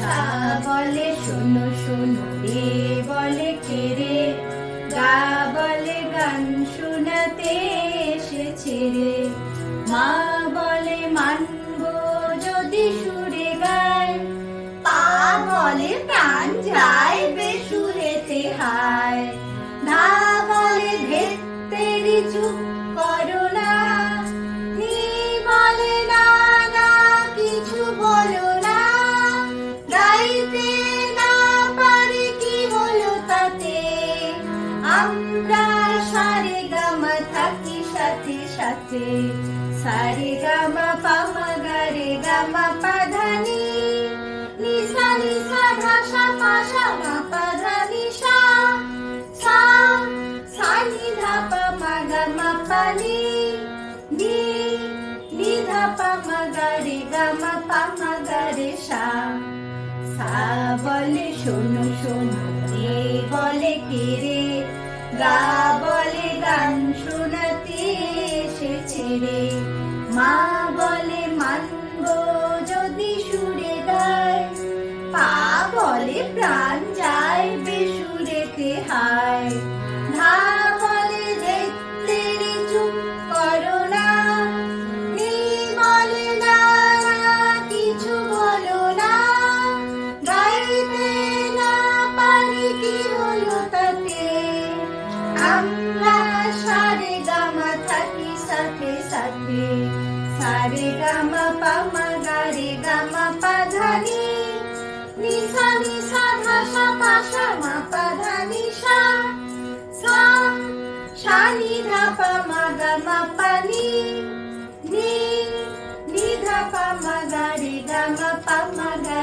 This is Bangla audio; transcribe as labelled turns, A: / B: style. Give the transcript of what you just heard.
A: সা বলে শোনো শোনো, রে বলে কে রে, গা বলে গান শোনাতে এসেছে রে, মা বলে মানবো যদি সুরে গায়, পা বলে প্রাণ যায় বেসুরেতে হায়, ধা বলে ধেত তেরি চুপ করো না, নি বলে না না কিছু বলো না, গাইতে না পারি কি হলো তাতে, আমরা সারে গামা থাকি সাথে সাথে, সারে গামা পামা গারে গামা পাধানি, নিসা নিসা ধা সা পা সা মা পা ধা নি সা, সা সা নি ধা পা মা গা মা পা নি, নি নি ধা পা মা গা রে গা মা পা মা গা রে সা। সা বলে শোনো শোনো, রে বলে কে রে, গা বলে গান শোনাতে এসেছে রে, মা বলে মানবো যদি সুরে গায়, পা বলে প্রাণ যায় বেসুরেতে হায়, ধা বলে দেখতে রে চুপ করো না, নি বলে না না কিছু বলো না, গাইতে না পারি কি হলো তাতে, আমরা সারে গামা থাকি সাথে সাথে, সারে গামা পামা গারে গামা পাধানি, নিসা নিসা ধা সা পা সা মা পাধানি সা, সা সা নি ধা পা মা গা মা পা নি, নি নি ধা পা মা গা রে গা মা পা মা গা